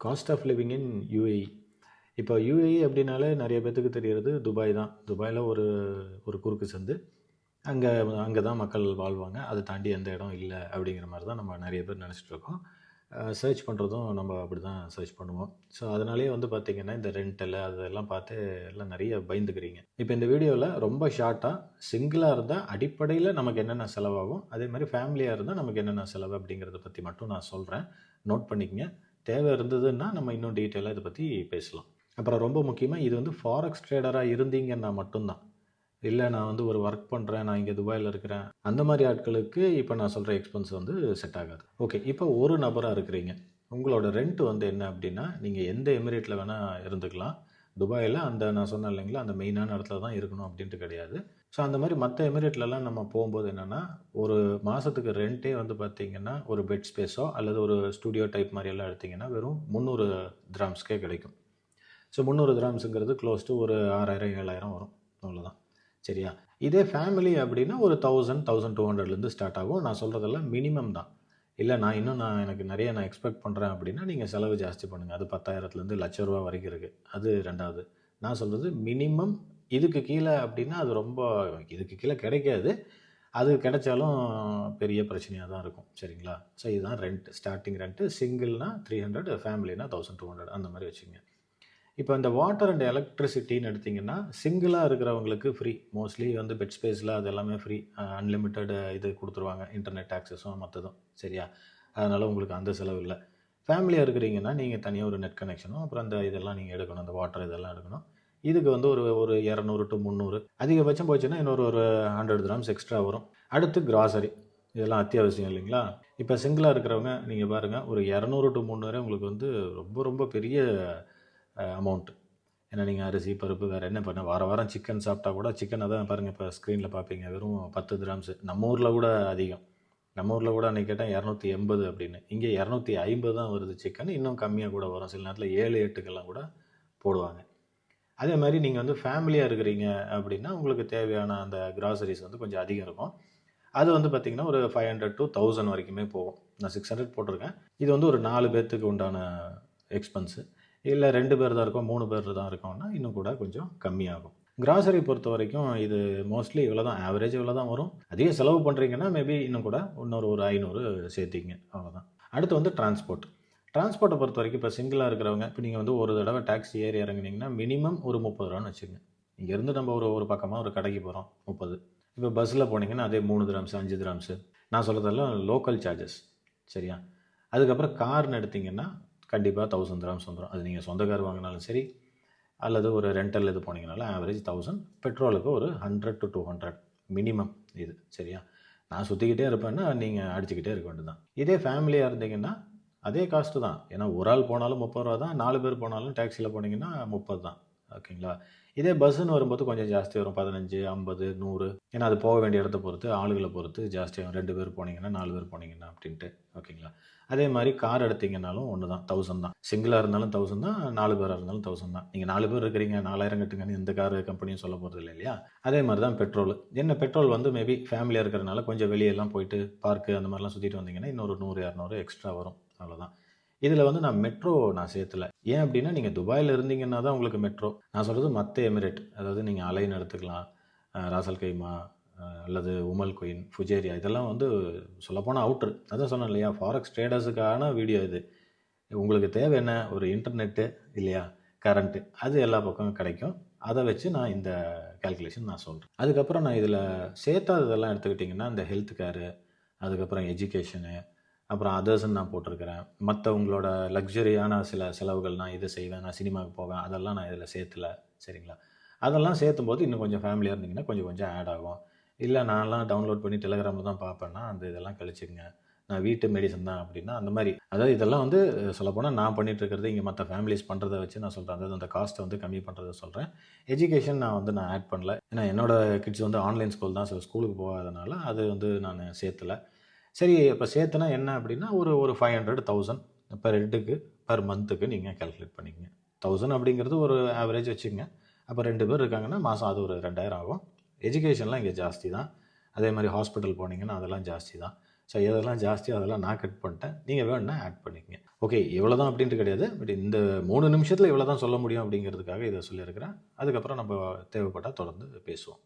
Cost of living in UAE. இப்போ UAE அப்படின்னாலே நிறைய பேத்துக்கு தெரியறது துபாய் தான். துபாயில் ஒரு ஒரு குறுக்கு சந்து, அங்கே அங்கே தான் மக்கள் வாழ்வாங்க. அதை தாண்டி எந்த இடம் இல்லை அப்படிங்கிற மாதிரி தான் நம்ம நிறைய பேர் நினச்சிட்டு இருக்கோம். சர்ச் பண்ணுறதும் நம்ம அப்படி தான் சர்ச் பண்ணுவோம். ஸோ அதனாலேயே வந்து பார்த்திங்கன்னா இந்த ரெண்டல் அதெல்லாம் பார்த்து எல்லாம் நிறைய பயந்துக்கிறீங்க. இப்போ இந்த வீடியோவில் ரொம்ப ஷார்ட்டாக சிங்கிளாக இருந்தால் அடிப்படையில் நமக்கு என்னென்ன செலவாகும், அதே மாதிரி ஃபேமிலியாக இருந்தால் நமக்கு என்னென்ன செலவு அப்படிங்கிறத பற்றி மட்டும் நான் சொல்கிறேன். நோட் பண்ணிக்கங்க. தேவை இருந்ததுன்னா நம்ம இன்னும் டீட்டெயிலாக இதை பற்றி பேசலாம். அப்புறம் ரொம்ப முக்கியமாக இது வந்து ஃபாரெக்ஸ் ட்ரேடராக இருந்தீங்கன்னா மட்டும்தான், இல்லை நான் வந்து ஒரு ஒர்க் பண்ணுறேன், நான் இங்கே துபாயில் இருக்கிறேன், அந்த மாதிரி ஆட்களுக்கு இப்போ நான் சொல்கிற எக்ஸ்பென்ஸ் வந்து செட் ஆகாது. ஓகே, இப்போ ஒரு நபராக இருக்கிறீங்க, உங்களோட ரெண்ட் வந்து என்ன அப்படின்னா, நீங்கள் எந்த எமிரேட்டில் வேணால் இருந்துக்கலாம். துபாயில் அந்த நான் சொன்னேன் இல்லைங்களா, அந்த மெயினான இடத்துல தான் இருக்கணும் அப்படின்ட்டு கிடையாது. ஸோ அந்த மாதிரி மற்ற எமிரேட்லலாம் நம்ம போகும்போது என்னென்னா, ஒரு மாதத்துக்கு ரெண்ட்டே வந்து பார்த்திங்கன்னா ஒரு பெட் ஸ்பேஸோ அல்லது ஒரு ஸ்டூடியோ டைப் மாதிரியெல்லாம் எடுத்திங்கன்னா வெறும் 300 திராம்ஸ்க்கே கிடைக்கும். ஸோ 300 திராம்ஸுங்கிறது க்ளோஸ் டு ஒரு 6000 7000 வரும், அவ்வளோதான். சரியா? இதே ஃபேமிலி அப்படின்னா ஒரு 1000 1200லேருந்து ஸ்டார்ட் ஆகும். நான் சொல்கிறதெல்லாம் மினிமம் தான். இல்லை நான் எனக்கு நிறைய நான் எக்ஸ்பெக்ட் பண்ணுறேன் அப்படின்னா நீங்கள் செலவு ஜாஸ்தி பண்ணுங்கள். அது 10,000லேருந்து ₹1,00,000 வரைக்கும் இருக்குது. அது ரெண்டாவது. நான் சொல்கிறது மினிமம். இதுக்கு கீழே அப்படின்னா அது ரொம்ப இதுக்கு கீழே கிடைக்காது. அது கிடைச்சாலும் பெரிய பிரச்சனையாக தான் இருக்கும். சரிங்களா? ஸோ இதுதான் ரெண்ட். Starting rent. சிங்கிள்னா 300, ஃபேமிலினா 1200 அந்த மாதிரி வச்சுங்க. இப்போ இந்த வாட்டர் அண்ட் எலக்ட்ரிசிட்டின்னு எடுத்திங்கன்னா சிங்கிளாக இருக்கிறவங்களுக்கு ஃப்ரீ. மோஸ்ட்லி வந்து பெட் ஸ்பேஸில் அது எல்லாமே ஃப்ரீ. அன்லிமிட்டட் இது கொடுத்துருவாங்க, இன்டர்நெட் ஆக்சஸும் மற்றதும். சரியா? அதனால் உங்களுக்கு அந்த செலவு இல்லை. ஃபேமிலியாக இருக்கிறீங்கன்னா நீங்கள் தனியாக ஒரு நெட் கனெக்ஷனும் அப்புறம் அந்த இதெல்லாம் நீங்கள் எடுக்கணும், அந்த வாட்டர் இதெல்லாம் எடுக்கணும். இதுக்கு வந்து ஒரு 200 to 300 அதிகபட்சம் போச்சுன்னா இன்னொரு 100 கிராம்ஸ் எக்ஸ்ட்ரா வரும். அடுத்து கிராசரி, இதெல்லாம் அத்தியாவசியம் இல்லைங்களா? இப்போ சிங்கிளாக இருக்கிறவங்க நீங்கள் பாருங்கள், ஒரு 200 to 300 உங்களுக்கு வந்து ரொம்ப ரொம்ப பெரிய அமௌண்ட்டு. ஏன்னா நீங்கள் அரிசி பருப்பு வேறு என்ன பண்ண வாரம் சிக்கன் சாப்பிட்டா கூட, சிக்கன் அதான் பாருங்கள் இப்போ ஸ்க்ரீனில் பார்ப்பீங்க, வெறும் 10 கிராம்ஸு. நம்ம ஊரில் கூட அதிகம். நம்ம ஊரில் கூட அன்றைக்கி கேட்டால் 280 அப்படின்னு. இங்கே 250 தான் வருது சிக்கன். இன்னும் கம்மியாக கூட வரும். சில நேரத்தில் 7 8க்கெல்லாம் கூட போடுவாங்க. அதே மாதிரி நீங்கள் வந்து ஃபேமிலியாக இருக்கிறீங்க அப்படின்னா உங்களுக்கு தேவையான அந்த கிராசரிஸ் வந்து கொஞ்சம் அதிகம் இருக்கும். அது வந்து பார்த்திங்கன்னா ஒரு 500 to 1000 வரைக்குமே போகும். நான் 600 போட்டிருக்கேன். இது வந்து ஒரு 4 பேர்த்துக்கு உண்டான எக்ஸ்பென்ஸு. இல்லை 2 பேர் தான் இருக்கோம், 3 பேர் தான் இருக்கோம்னா இன்னும் கூட கொஞ்சம் கம்மியாகும். கிராசரி பொறுத்த வரைக்கும் இது மோஸ்ட்லி இவ்வளோ தான், ஆவரேஜ் இவ்வளோ தான் வரும். அதிகம் செலவு பண்ணுறீங்கன்னா மேபி இன்னும் கூட இன்னொரு 500 சேர்த்திங்க, அவ்வளோதான். அடுத்து வந்து டிரான்ஸ்போர்ட்டை பொறுத்த வரைக்கும் இப்போ சிங்கிளாக இருக்கிறவங்க, இப்போ நீங்கள் வந்து ஒரு தடவை டாக்ஸி ஏறி இறங்குனீங்கன்னா மினிமம் ஒரு 30 ரூபான்னு வச்சுங்க. இங்கேருந்து நம்ம ஒரு பக்கமாக ஒரு கடைக்கு போகிறோம், 30. இப்போ பஸ்ஸில் போனீங்கன்னா அதே 3 திராம்ஸு 5 திராம்ஸு. நான் சொல்கிறதெல்லாம் லோக்கல் சார்ஜஸ். சரியா? அதுக்கப்புறம் கார்னு எடுத்திங்கன்னா கண்டிப்பாக 1000 திராம்ஸ் வந்துடும். அது நீங்கள் சொந்த கார் வாங்கினாலும் சரி அல்லது ஒரு ரெண்டல் இது போனீங்கனாலும் ஆவரேஜ் 1000. பெட்ரோலுக்கு ஒரு 100 to 200 மினிமம் இது. சரியா? நான் சுற்றிக்கிட்டே இருப்பேன்னா நீங்கள் அடிச்சுக்கிட்டே இருக்க வேண்டியது தான். இதே ஃபேமிலியாக இருந்தீங்கன்னா அதே காஸ்ட்டு தான். ஏன்னா ஒரு ஆள் போனாலும் 30 ரூபா தான், 4 பேர் போனாலும் டாக்ஸியில் போனீங்கன்னா 30 தான். ஓகேங்களா? இதே பஸ்ஸுன்னு வரும்போது கொஞ்சம் ஜாஸ்தி வரும், 15 50 100. ஏன்னா அது போக வேண்டிய இடத்த பொறுத்து, ஆளுகளை பொறுத்து ஜாஸ்தியாகும். 2 பேர் போனீங்கன்னா 4 பேர் போனீங்கன்னா அப்படின்ட்டு. ஓகேங்களா? அதே மாதிரி கார் எடுத்திங்கனாலும் ஒன்று தான், 1000 தான். சிங்கிளாக இருந்தாலும் 1000 தான், 4 பேராக இருந்தாலும் 1000 தான். நீங்கள் 4 பேர் இருக்கிறீங்க, 4000 கட்டுங்கன்னு எந்த கார் கம்பெனியும் சொல்ல போகிறது இல்லை இல்லையா? அதே மாதிரி தான் பெட்ரோல். என்ன பெட்ரோல் வந்து மேபி ஃபேமிலியாக இருக்கிறனால கொஞ்சம் வெளியெல்லாம் போயிட்டு பார்க்கு அந்த மாதிரிலாம் சுற்றிட்டு வந்தீங்கன்னா இன்னொரு 100 200 எக்ஸ்ட்ரா வரும், அவ்வளோதான். இதில் வந்து நான் மெட்ரோ நான் சேர்த்துல. ஏன் அப்படின்னா நீங்கள் துபாயில் இருந்தீங்கன்னா தான் உங்களுக்கு மெட்ரோ. நான் சொல்கிறது மற்ற எமிரேட், அதாவது நீங்கள் அலைன் எடுத்துக்கலாம், ராசல் கைமா அல்லது உமல் குயின், ஃபுஜேரியா, இதெல்லாம் வந்து சொல்லப்போனால் அவுட்ரு. அதான் சொன்னேன் இல்லையா, ஃபாரெக்ஸ் ட்ரேடர்ஸுக்கான வீடியோ இது. உங்களுக்கு தேவை என்ன, ஒரு இன்டர்நெட்டு இல்லையா, கரண்ட்டு, அது எல்லா பக்கமும் கிடைக்கும். அதை வச்சு நான் இந்த கேல்குலேஷன் நான் சொல்கிறேன். அதுக்கப்புறம் நான் இதில் சேர்த்தாததெல்லாம் எடுத்துக்கிட்டிங்கன்னா இந்த ஹெல்த் கேரு, அதுக்கப்புறம் எஜுகேஷனு, அப்புறம் அதர்ஸ்ன்னு நான் போட்டிருக்கிறேன். மற்ற உங்களோட லக்ஸரியான சில செலவுகள், நான் இது செய்வேன், நான் சினிமாவுக்கு போவேன், அதெல்லாம் நான் இதில் சேர்த்துல. சரிங்களா? அதெல்லாம் சேர்த்தும்போது இன்னும் கொஞ்சம் ஃபேமிலியாக இருந்தீங்கன்னா கொஞ்சம் கொஞ்சம் ஆட் ஆகும். இல்லை நான்லாம் டவுன்லோட் பண்ணி டெலிகிராமில் தான் பார்ப்பேன்னா அந்த இதெல்லாம் கழிச்சுங்க. நான் வீட்டு மெடிசன் தான் அப்படின்னா அந்த மாதிரி. அதாவது இதெல்லாம் வந்து சொல்லப்போனால் நான் பண்ணிகிட்ருக்கிறது இங்கே மற்ற ஃபேமிலிஸ் பண்ணுறதை வச்சு நான் சொல்கிறேன். அதாவது அந்த காஸ்ட்டை வந்து கம்மி பண்ணுறதை சொல்கிறேன். எஜுகேஷன் நான் ஆட் பண்ணல. ஏன்னா என்னோடய கிட்ஸ் வந்து ஆன்லைன் ஸ்கூல் தான், ஸ்கூலுக்கு போகாதனால அது வந்து நான் சேர்த்தலை. சரி, இப்போ சேர்த்துனா என்ன அப்படின்னா ஒரு 500 1000 பெர் ஹெட்டுக்கு பெர் மந்த்துக்கு நீங்கள் கேல்குலேட் பண்ணிக்கங்க. 1000 அப்படிங்கிறது ஒரு ஆவரேஜ் வச்சுக்கோங்க. அப்போ 2 பேர் இருக்காங்கன்னா மாதம் அது ஒரு 2000 ஆகும். எஜுகேஷன்லாம் இங்கே ஜாஸ்தி தான். அதே மாதிரி ஹாஸ்பிட்டல் போனீங்கன்னா அதெல்லாம் ஜாஸ்தி தான். ஸோ எதெல்லாம் ஜாஸ்தியாக அதெல்லாம் நான் கட் பண்ணிட்டேன். நீங்கள் வேணும்னா ஆட் பண்ணிக்கங்க. ஓகே, இவ்வளோ தான் அப்படின்ட்டு கிடையாது. பட் இந்த 3 நிமிஷத்தில் இவ்வளோ தான் சொல்ல முடியும் அப்படிங்கிறதுக்காக இதை சொல்லியிருக்கிறேன். அதுக்கப்புறம் நம்ம தேவைப்பட்டால் தொடர்ந்து பேசுவோம்.